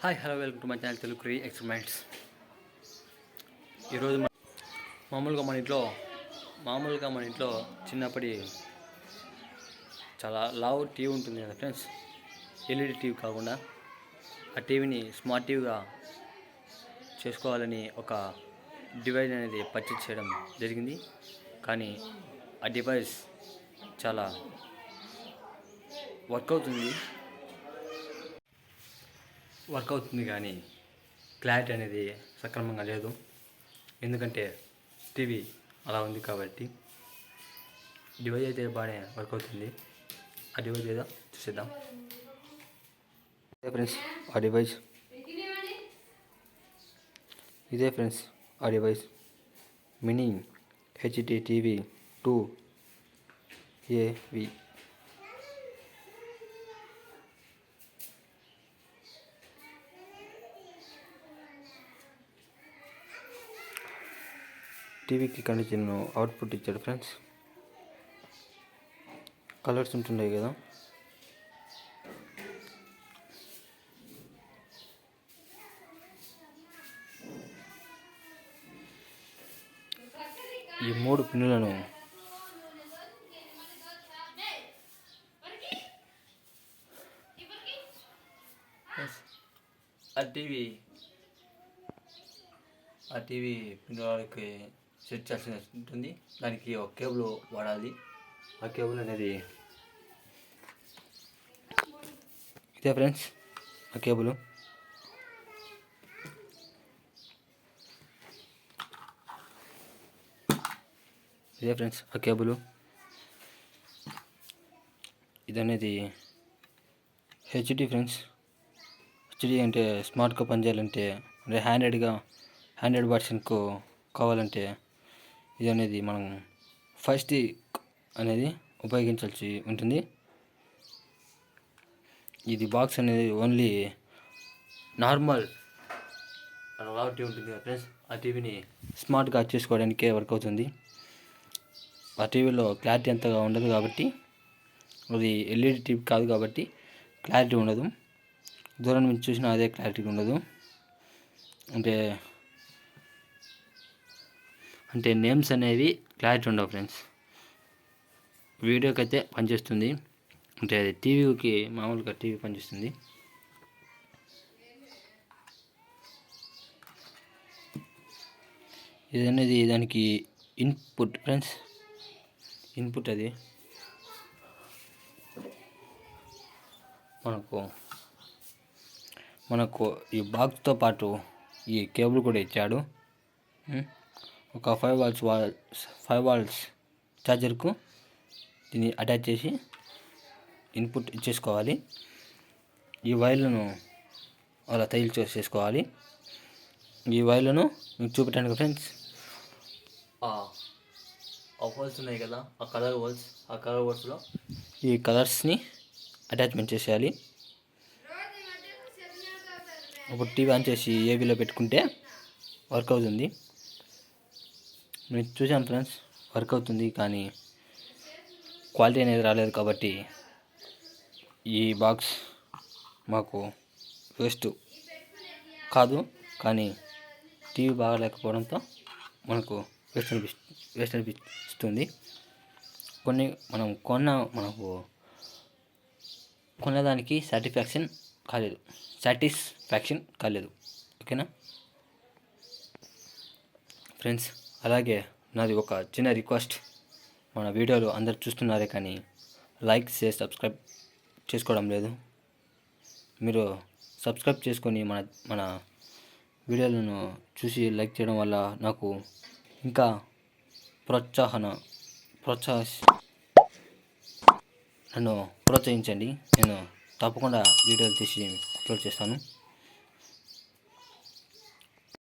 Hi hello welcome to my channel Telugu క్రీ experiments. ఈరోజు మామూలుగా మన ఇంట్లో చిన్నప్పటి చాలా లావ్ టీవీ ఉంటుంది కదా ఫ్రెండ్స్. ఎల్ఈడి టీవీ కాకుండా ఆ టీవీని స్మార్ట్ టీవీగా చేసుకోవాలని ఒక డివైస్ అనేది పర్చేజ్ చేయడం జరిగింది. కానీ ఆ డివైస్ చాలా వర్క్ అవుతుంది కానీ క్లారిటీ అనేది సక్రమంగా లేదు. ఎందుకంటే టీవీ అలా ఉంది కాబట్టి. డివైస్ అయితే బాగానే వర్క్ అవుతుంది. ఆ డివైస్ ఏదో చూసేద్దాం. ఇదే ఫ్రెండ్స్ ఆ device mini HD TV 2AV. టీవీకి కండిషన్ అవుట్పుట్ ఇచ్చాడు ఫ్రెండ్స్. కలర్స్ ఉంటున్నాయి కదా, ఈ 3 పిన్నులను ఆ టీవీ పిన్నులకి సెట్ చేయాల్సి ఉంటుంది. దానికి ఒక కేబుల్ వాడాలి. ఆ కేబుల్ అనేది ఇదే ఫ్రెండ్స్ ఆ కేబుల్. ఇదనేది హెచ్డి ఫ్రెండ్స్. హెచ్డి అంటే స్మార్ట్గా పనిచేయాలంటే, అంటే హ్యాండ్రెడ్ వర్షన్కు కావాలంటే ఇది అనేది మనం 5G అనేది ఉపయోగించాల్సి ఉంటుంది. ఇది బాక్స్ అనేది ఓన్లీ నార్మల్ టీవీ ఉంటుంది కదా ఫ్రెండ్స్. ఆ టీవీని స్మార్ట్గా చేసుకోవడానికే వర్క్ అవుతుంది. ఆ టీవీలో క్లారిటీ అంతగా ఉండదు కాబట్టి, అది ఎల్ఈడి టీవీ కాదు కాబట్టి క్లారిటీ ఉండదు. దూరం నుంచి చూసినా అదే క్లారిటీ ఉండదు. అంటే నేమ్స్ అనేవి క్లారిటీ ఉండవు ఫ్రెండ్స్. వీడియోకి అయితే పనిచేస్తుంది, అంటే అది టీవీకి మామూలుగా టీవీ పనిచేస్తుంది. ఇది అనేది దానికి ఇన్పుట్ ఫ్రెండ్స్. ఇన్పుట్ అది మనకు ఈ బాక్స్తో పాటు ఈ కేబుల్ కూడా ఇచ్చాడు. ఒక 5 వాల్ట్స్ ఛార్జర్కు దీన్ని అటాచ్ చేసి ఇన్పుట్ ఇచ్చేసుకోవాలి. ఈ వైర్లను అలా చేసుకోవాలి. ఈ వైర్లను మీకు చూపెట్టాను ఫ్రెండ్స్. ఆ హోల్స్ ఉన్నాయి కదా, ఆ కలర్ హోల్స్లో ఈ కలర్స్ని అటాచ్మెంట్ చేసేయాలి. ఇప్పుడు టీవీ ఆన్ చేసి ఏబీలో పెట్టుకుంటే వర్క్ అవుతుంది. నేను చూసాను ఫ్రెండ్స్, వర్క్ అవుతుంది. కానీ క్వాలిటీ అనేది రాలేదు కాబట్టి ఈ బాక్స్ మాకు వేస్ట్ కాదు. కానీ టీవీ బాగాలేకపోవడంతో మనకు వేస్ట్ అనిపిస్తుంది. మనం కొన్నదానికి సాటిస్ఫాక్షన్ కాలేదు. ఓకేనా ఫ్రెండ్స్? అలాగే నాది ఒక చిన్న రిక్వెస్ట్. మన వీడియోలు అందరు చూస్తున్నారే కానీ లైక్ షేర్ సబ్స్క్రైబ్ చేసుకోవడం లేదు. మీరు సబ్స్క్రైబ్ చేసుకొని మన వీడియోలను చూసి లైక్ చేయడం వల్ల నాకు ఇంకా నన్ను ప్రోత్సహించండి. నేను తప్పకుండా వీడియోలు తీసి అప్లోడ్ చేస్తాను.